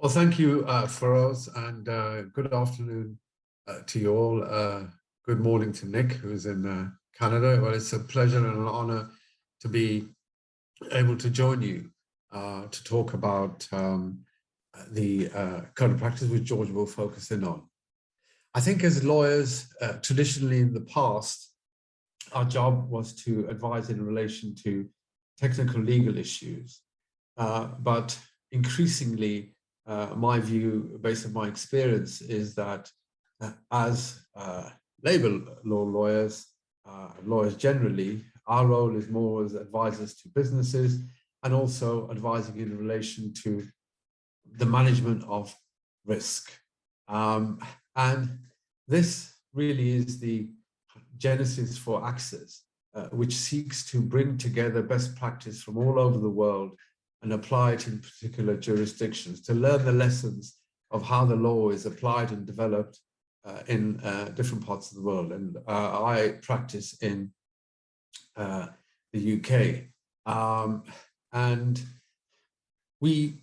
Well, thank you, Feroz, and good afternoon to you all. Good morning to Nick, who's in Canada. Well, it's a pleasure and an honor to be able to join you to talk about the code of practice which George will focus in on. I think as lawyers, traditionally in the past, our job was to advise in relation to technical legal issues, but increasingly, my view, based on my experience, is that as labor law lawyers, lawyers generally, our role is more as advisors to businesses and also advising in relation to the management of risk. And this really is the genesis for Access, which seeks to bring together best practice from all over the world and apply it in particular jurisdictions to learn the lessons of how the law is applied and developed in different parts of the world. And I practice in the UK. And we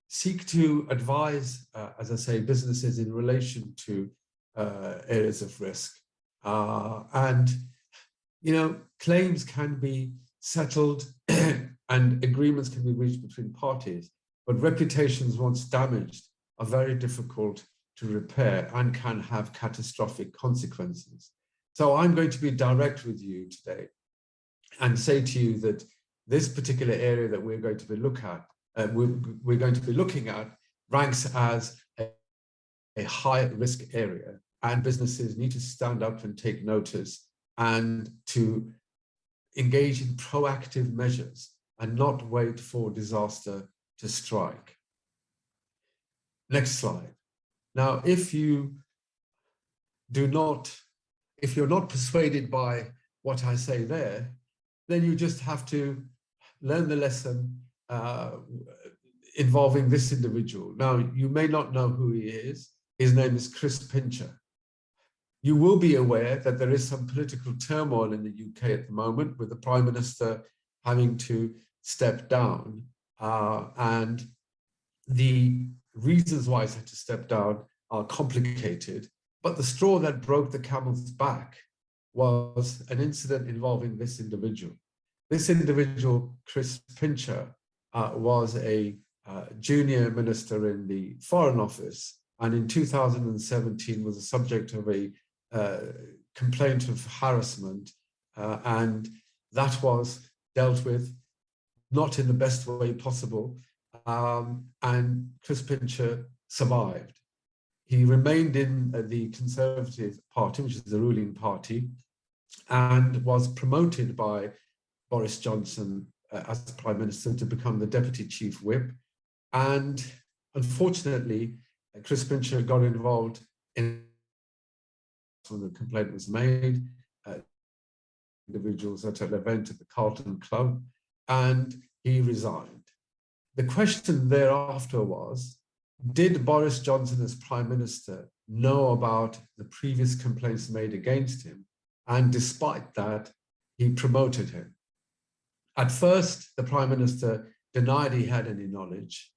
seek to advise, as I say, businesses in relation to areas of risk. And, you know, claims can be settled and agreements can be reached between parties, but reputations once damaged are very difficult to repair and can have catastrophic consequences. So I'm going to be direct with you today and say to you that this particular area that we're going to be looking at ranks as a high risk area, and businesses need to stand up and take notice and to engage in proactive measures and not wait for disaster to strike. Next slide. Now, if you're not persuaded by what I say there, then you just have to learn the lesson involving this individual. Now, you may not know who he is. His name is Chris Pincher. You will be aware that there is some political turmoil in the UK at the moment, with the Prime Minister having to step down. And the reasons why he's had to step down are complicated. But the straw that broke the camel's back was an incident involving this individual. This individual, Chris Pincher, was a junior minister in the Foreign Office, and in 2017 was the subject of a complaint of harassment, and that was dealt with not in the best way possible, and Chris Pincher survived. He remained in the Conservative Party, which is the ruling party, and was promoted by Boris Johnson as Prime Minister to become the Deputy Chief Whip. And unfortunately, Chris Pincher got involved in when the complaint was made, individuals at an event at the Carlton Club, and he resigned. The question thereafter was, did Boris Johnson as Prime Minister know about the previous complaints made against him? And despite that, he promoted him. At first, the Prime Minister denied he had any knowledge,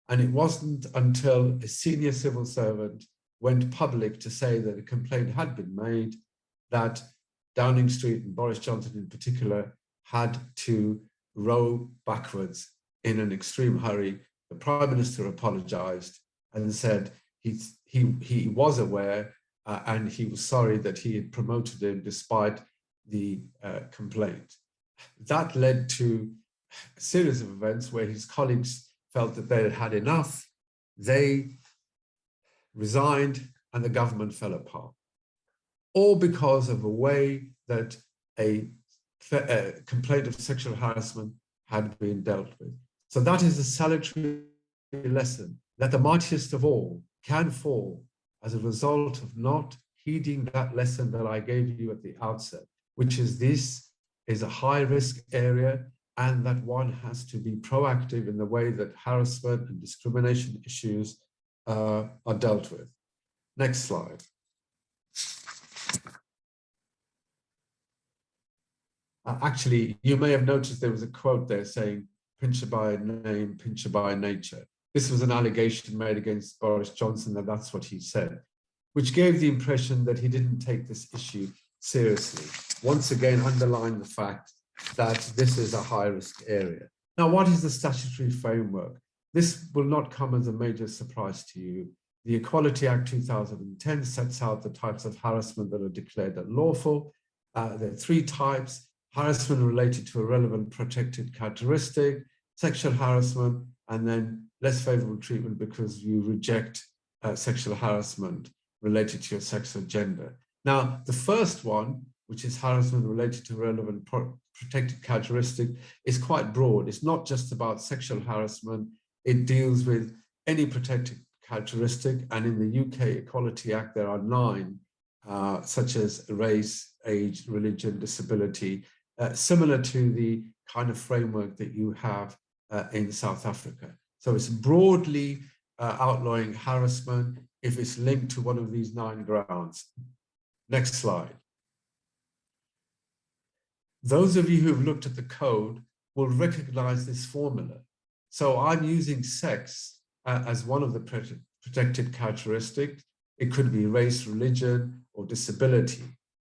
and it wasn't until a senior civil servant went public to say that a complaint had been made that Downing Street and Boris Johnson in particular had to row backwards in an extreme hurry. The Prime Minister apologized and said he was aware and he was sorry that he had promoted him despite the complaint. That led to a series of events where his colleagues felt that they had had enough. They resigned and the government fell apart, all because of a way that a complaint of sexual harassment had been dealt with. So that is a salutary lesson that the mightiest of all can fall as a result of not heeding that lesson that I gave you at the outset, which is this is a high risk area and that one has to be proactive in the way that harassment and discrimination issues are dealt with. Next slide. Actually, you may have noticed there was a quote there saying, pincher by name, pincher by nature. this was an allegation made against Boris Johnson, and that's what he said, which gave the impression that he didn't take this issue seriously. Once again, underlying the fact that this is a high-risk area. Now, what is the statutory framework? This will not come as a major surprise to you. The Equality Act 2010 sets out the types of harassment that are declared unlawful. There are 3 types: harassment related to a relevant protected characteristic, sexual harassment, and then less favorable treatment because you reject sexual harassment related to your sex or gender. Now, the first one, which is harassment related to relevant protected characteristic, is quite broad. It's not just about sexual harassment. It deals with any protected characteristic. And in the UK Equality Act, there are 9, such as race, age, religion, disability, similar to the kind of framework that you have in South Africa. So it's broadly outlawing harassment if it's linked to one of these 9 grounds. Next slide. Those of you who have looked at the code will recognize this formula. So I'm using sex as one of the protected characteristics. It could be race, religion, or disability.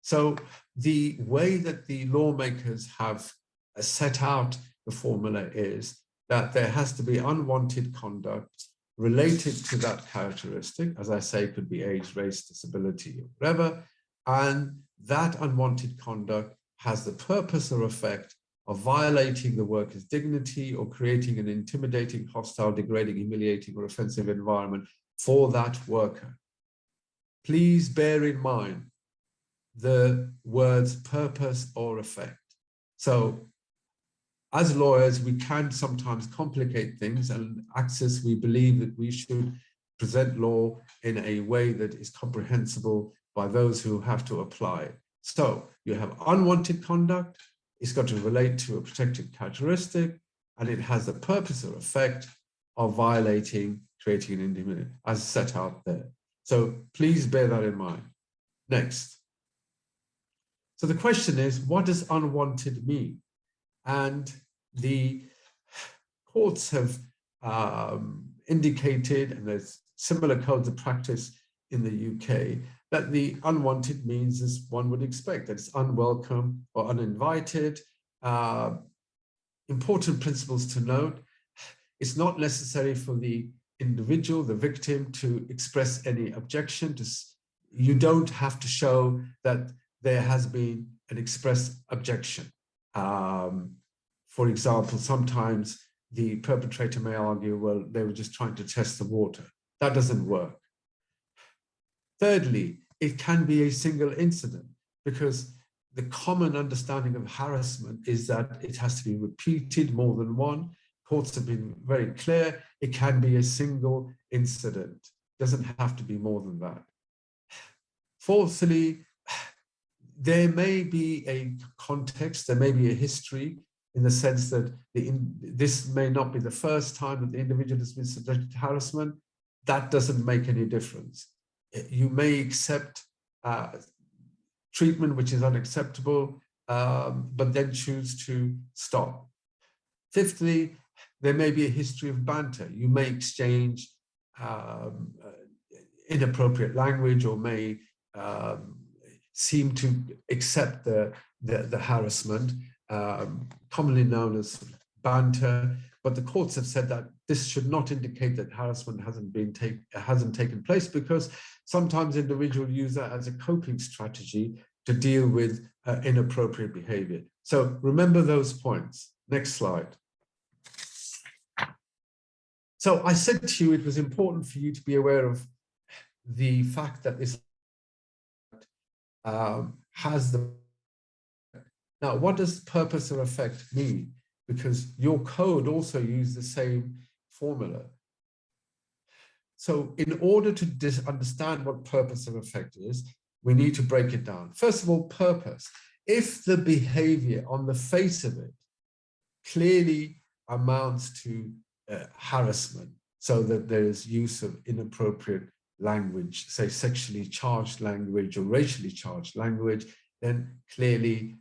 So the way that the lawmakers have set out the formula is that there has to be unwanted conduct related to that characteristic. As I say, it could be age, race, disability, or whatever. And that unwanted conduct has the purpose or effect of violating the worker's dignity or creating an intimidating, hostile, degrading, humiliating, or offensive environment for that worker. Please bear in mind the words purpose or effect. So as lawyers, we can sometimes complicate things, and Access, we believe that we should present law in a way that is comprehensible by those who have to apply it. So you have unwanted conduct, it's got to relate to a protected characteristic, and it has the purpose or effect of violating, creating an intimidation, as set out there. So please bear that in mind. Next. So the question is, what does unwanted mean? And the courts have indicated, and there's similar codes of practice in the UK, that the unwanted means, as one would expect, that it's unwelcome or uninvited. Important principles to note: it's not necessary for the individual, the victim, to express any objection. You don't have to show that there has been an express objection. For example, sometimes the perpetrator may argue, well, they were just trying to test the water. That doesn't work. Thirdly, it can be a single incident, because the common understanding of harassment is that it has to be repeated more than one. Courts have been very clear. It can be a single incident. It doesn't have to be more than that. Fourthly, there may be a context, there may be a history, in the sense that this may not be the first time that the individual has been subjected to harassment. That doesn't make any difference. You may accept treatment which is unacceptable, but then choose to stop. Fifthly, there may be a history of banter. You may exchange inappropriate language, or may seem to accept the harassment, commonly known as banter. But the courts have said that this should not indicate that harassment hasn't taken place, because sometimes individuals use that as a coping strategy to deal with inappropriate behavior. So remember those points. Next slide. So I said to you it was important for you to be aware of the fact that this has the... Now, what does purpose or effect mean? Because your code also uses the same formula. So in order to understand what purpose or effect is, we need to break it down. First of all, purpose. If the behavior on the face of it clearly amounts to harassment, so that there is use of inappropriate language, say sexually charged language or racially charged language, then clearly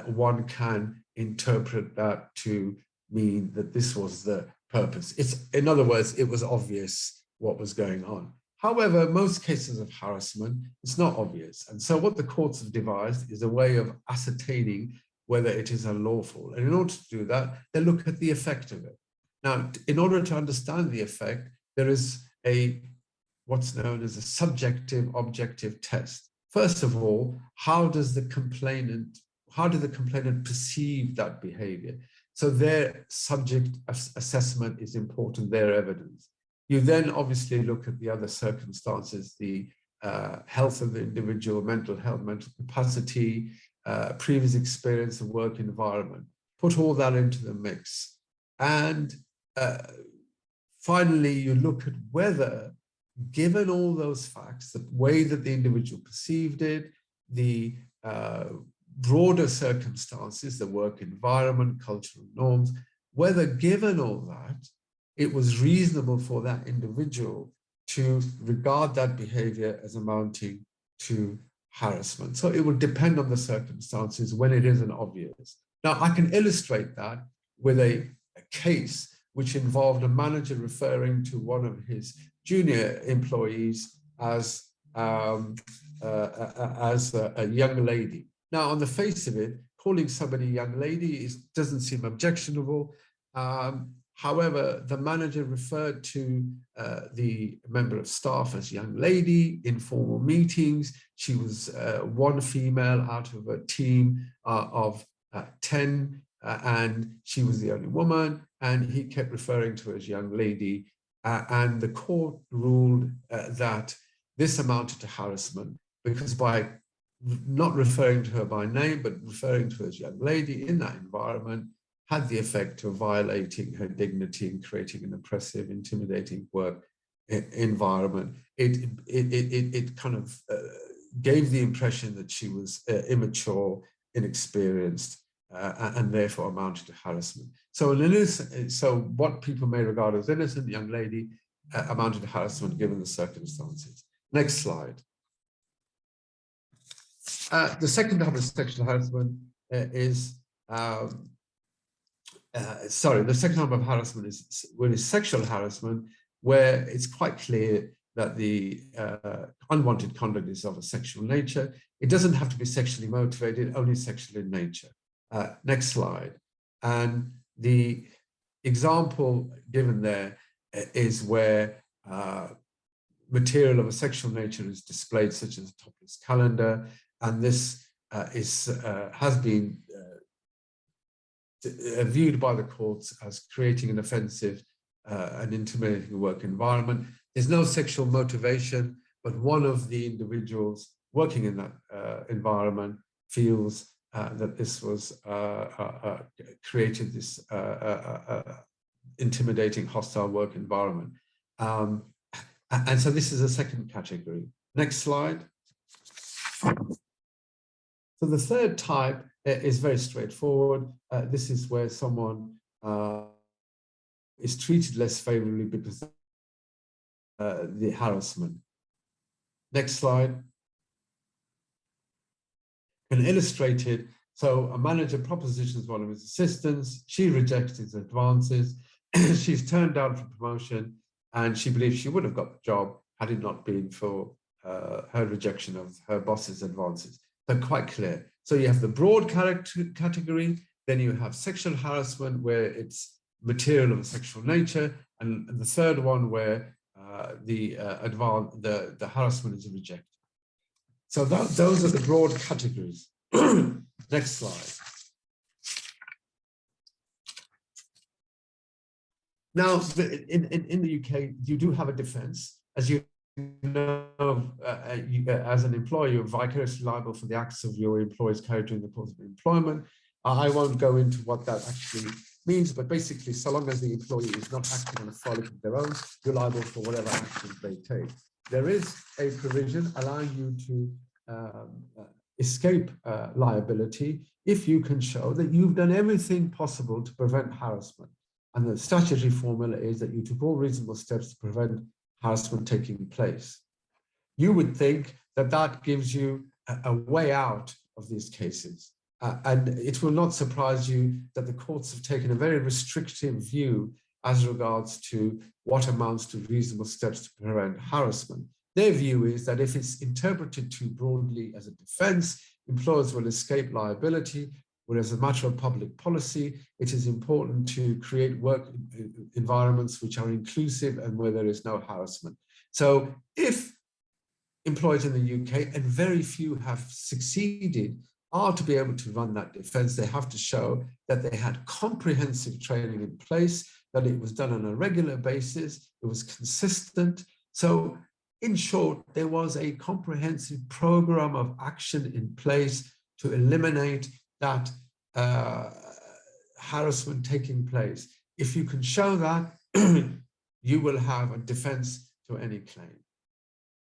one can interpret that to mean that this was the purpose. In other words, it was obvious what was going on. However, most cases of harassment, it's not obvious. And so what the courts have devised is a way of ascertaining whether it is unlawful. And in order to do that, they look at the effect of it. Now, in order to understand the effect, there is what's known as a subjective objective test. First of all, how do the complainant perceive that behavior? So their subject assessment is important, their evidence. You then obviously look at the other circumstances, the health of the individual, mental health, mental capacity, previous experience of work environment, put all that into the mix. And finally, you look at whether, given all those facts, the way that the individual perceived it, the broader circumstances, the work environment, cultural norms, whether given all that, it was reasonable for that individual to regard that behavior as amounting to harassment. So it will depend on the circumstances when it isn't obvious. Now, I can illustrate that with a case which involved a manager referring to one of his junior employees as a young lady. Now, on the face of it, calling somebody a young lady doesn't seem objectionable. However, the manager referred to the member of staff as young lady in formal meetings. She was one female out of a team of 10, and she was the only woman, and he kept referring to her as young lady. And the court ruled that this amounted to harassment because by not referring to her by name, but referring to her as young lady in that environment, had the effect of violating her dignity and creating an oppressive, intimidating work environment. It kind of gave the impression that she was immature, inexperienced, and therefore amounted to harassment. So what people may regard as innocent young lady amounted to harassment given the circumstances. Next slide. The second type of sexual harassment is the second type of harassment is really sexual harassment, where it's quite clear that the unwanted conduct is of a sexual nature. It doesn't have to be sexually motivated, only sexual in nature. Next slide. And the example given there is where material of a sexual nature is displayed, such as a topless calendar, and this has been viewed by the courts as creating an offensive and intimidating work environment. There's no sexual motivation, but one of the individuals working in that environment feels that this was created this intimidating, hostile work environment. And so this is a second category. Next slide. So the third type is very straightforward. This is where someone is treated less favorably because of the harassment. Next slide. And illustrated, so a manager propositions one of his assistants, she rejects his advances, she's turned down for promotion, and she believes she would have got the job had it not been for her rejection of her boss's advances. So quite clear. So you have the broad category, then you have sexual harassment where it's material of a sexual nature, and the third one where the harassment is rejected. So those are the broad categories. Next slide. Now, in the UK, you do have a defense. As you know, as an employer, you're vicariously liable for the acts of your employees carried during the course of employment. I won't go into what that actually means, but basically, so long as the employee is not acting on a frolic of their own, you're liable for whatever actions they take. There is a provision allowing you to escape liability if you can show that you've done everything possible to prevent harassment. And the statutory formula is that you took all reasonable steps to prevent harassment taking place. You would think that that gives you a way out of these cases. And it will not surprise you that the courts have taken a very restrictive view as regards to what amounts to reasonable steps to prevent harassment. Their view is that if it's interpreted too broadly as a defense, employers will escape liability, whereas as a matter of public policy, it is important to create work environments which are inclusive and where there is no harassment. So if employers in the UK, and very few have succeeded, are to be able to run that defense, they have to show that they had comprehensive training in place, that it was done on a regular basis, it was consistent. So in short, there was a comprehensive program of action in place to eliminate that harassment taking place. If you can show that, you will have a defense to any claim.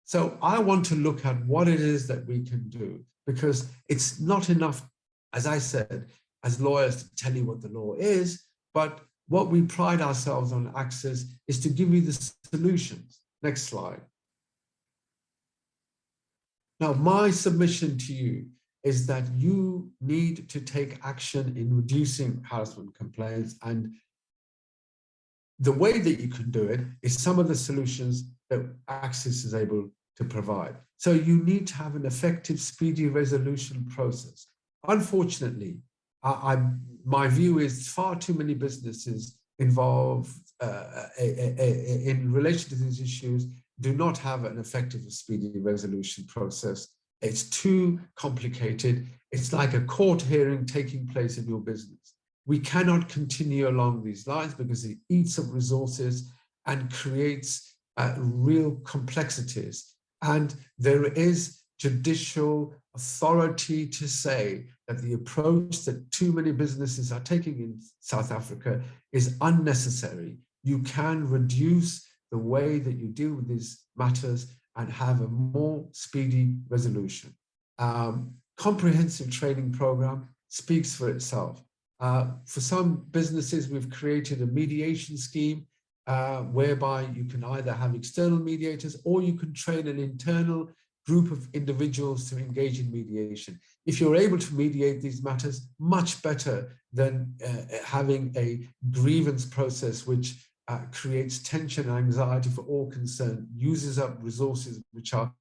So I want to look at what it is that we can do, because it's not enough, as I said, as lawyers to tell you what the law is, but what we pride ourselves on Access is to give you the solutions. Next slide. Now, my submission to you is that you need to take action in reducing harassment complaints, and the way that you can do it is some of the solutions that Access is able to provide. So you need to have an effective, speedy resolution process. Unfortunately, my view is far too many businesses involved in relation to these issues do not have an effective and speedy resolution process. It's too complicated. It's like a court hearing taking place in your business. We cannot continue along these lines because it eats up resources and creates real complexities. And there is judicial authority to say that the approach that too many businesses are taking in South Africa is unnecessary. You can reduce the way that you deal with these matters and have a more speedy resolution. Comprehensive training program speaks for itself. For some businesses, we've created a mediation scheme whereby you can either have external mediators or you can train an internal group of individuals to engage in mediation. If you're able to mediate these matters, much better than having a grievance process which creates tension and anxiety for all concerned, uses up resources which are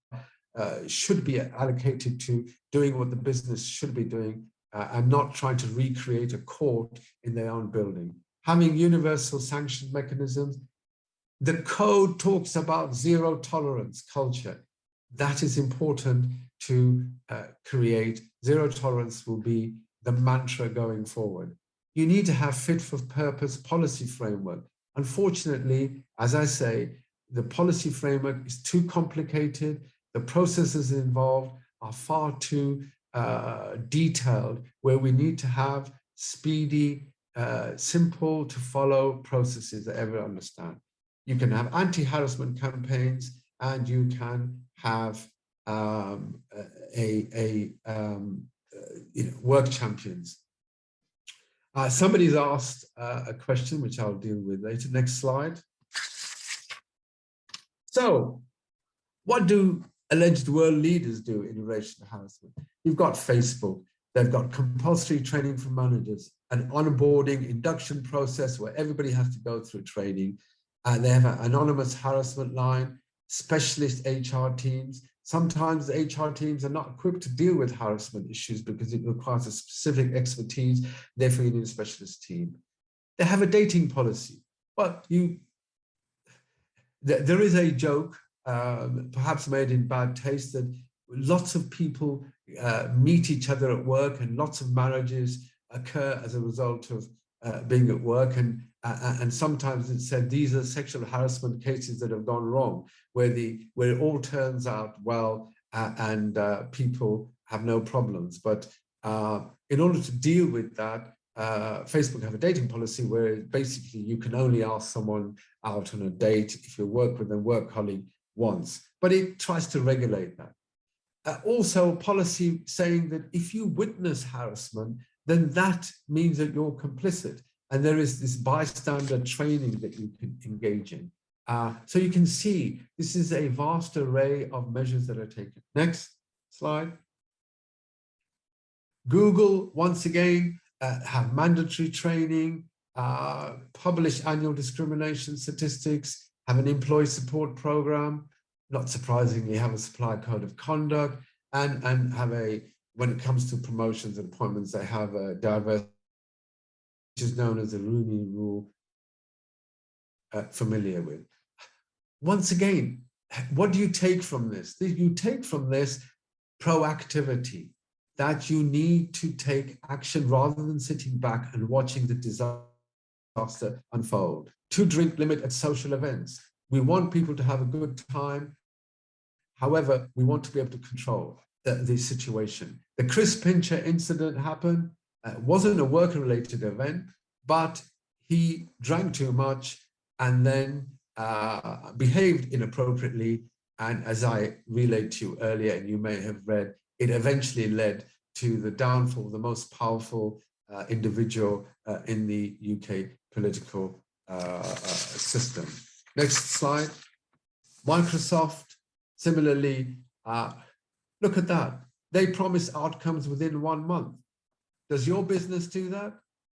should be allocated to doing what the business should be doing and not trying to recreate a court in their own building. Having universal sanction mechanisms. The code talks about zero tolerance culture. That is important to create. Zero tolerance will be the mantra going forward. You need to have fit for purpose policy framework. Unfortunately, as I say, the policy framework is too complicated. The processes involved are far too detailed, where we need to have speedy, simple to follow processes that everyone understand. You can have anti-harassment campaigns, and you can have work champions. Somebody's asked a question which I'll deal with later. Next slide. So, what do alleged world leaders do in relation to harassment? You've got Facebook. They've got compulsory training for managers, an onboarding induction process where everybody has to go through training. They have an anonymous harassment line, specialist HR teams. Sometimes the HR teams are not equipped to deal with harassment issues because it requires a specific expertise. Therefore, you need a specialist team. They have a dating policy. But there is a joke, perhaps made in bad taste, that lots of people meet each other at work, and lots of marriages occur as a result of being at work. And sometimes it's said these are sexual harassment cases that have gone wrong, where it all turns out well and people have no problems. But in order to deal with that, Facebook have a dating policy where basically you can only ask someone out on a date if you work with a work colleague once, but it tries to regulate that. Also a policy saying that if you witness harassment, then that means that you're complicit. And there is this bystander training that you can engage in. So you can see this is a vast array of measures that are taken. Next slide. Google, once again, have mandatory training. publish annual discrimination statistics, have an employee support program, not surprisingly have a supplier code of conduct, and have a, when it comes to promotions and appointments, they have a diversity, which is known as the Rooney Rule, familiar with. Once again, what do you take from this? You take from this proactivity, that you need to take action rather than sitting back and watching the disaster unfold. To drink limit at social events. We want people to have a good time. However, we want to be able to control the situation. The Chris Pincher incident happened. Wasn't a work-related event, but he drank too much and then behaved inappropriately. And as I relayed to you earlier, and you may have read, it eventually led to the downfall of the most powerful individual in the UK political system. Next slide. Microsoft, similarly, look at that. They promise outcomes within 1 month. Does your business do that?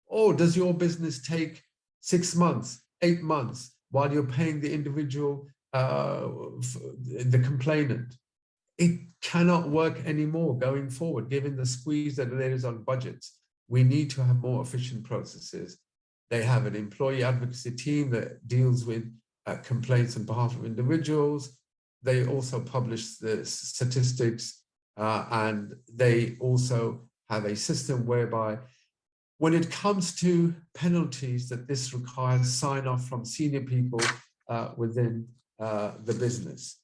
Or does your business take 6 months, 8 months, while you're paying the individual, the complainant? It cannot work anymore going forward, given the squeeze that there is on budgets. We need to have more efficient processes. They have an employee advocacy team that deals with complaints on behalf of individuals. They also publish the statistics, and they also have a system whereby when it comes to penalties, that this requires sign off from senior people within the business.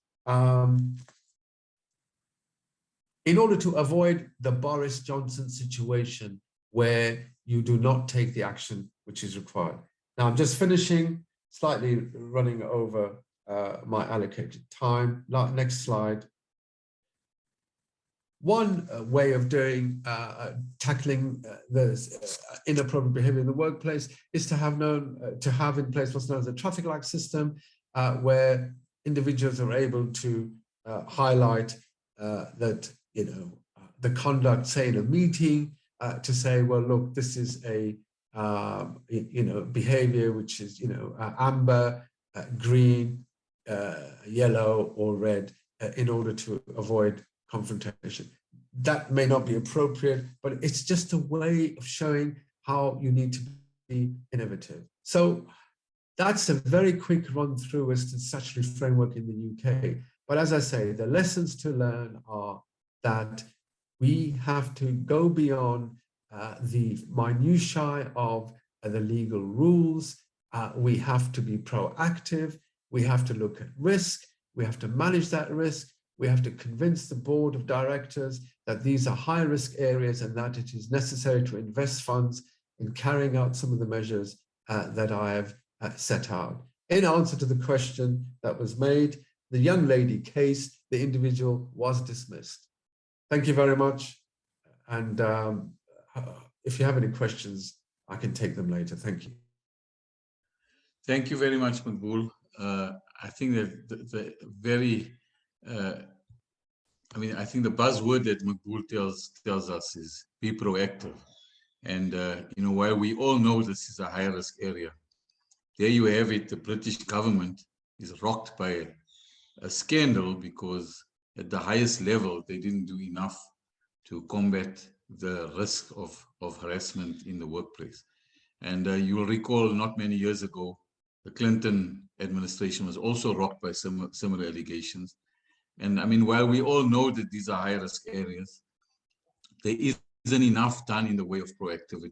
In order to avoid the Boris Johnson situation where you do not take the action which is required. Now I'm just finishing, slightly running over my allocated time. Next slide. One way of doing tackling the inappropriate behavior in the workplace is to have in place what's known as a traffic light system, where individuals are able to highlight that the conduct, say in a meeting, to say, well, look, this is a behavior which is amber, green, yellow, or red, in order to avoid confrontation. That may not be appropriate, but it's just a way of showing how you need to be innovative. So that's a very quick run through as to statutory framework in the UK. But as I say, the lessons to learn are that we have to go beyond the minutiae of the legal rules. We have to be proactive. We have to look at risk. We have to manage that risk. We have to convince the board of directors that these are high risk areas and that it is necessary to invest funds in carrying out some of the measures that I have set out. In answer to the question that was made, the young lady case, the individual was dismissed. Thank you very much. And if you have any questions, I can take them later. Thank you. Thank you very much, Makbool. I think that the very, I think the buzzword that Makbool tells us is be proactive. And, while we all know this is a high risk area, there you have it. The British government is rocked by a scandal because at the highest level, they didn't do enough to combat the risk of harassment in the workplace. And you will recall not many years ago, the Clinton administration was also rocked by similar allegations. And while we all know that these are high risk areas, there isn't enough done in the way of proactivity.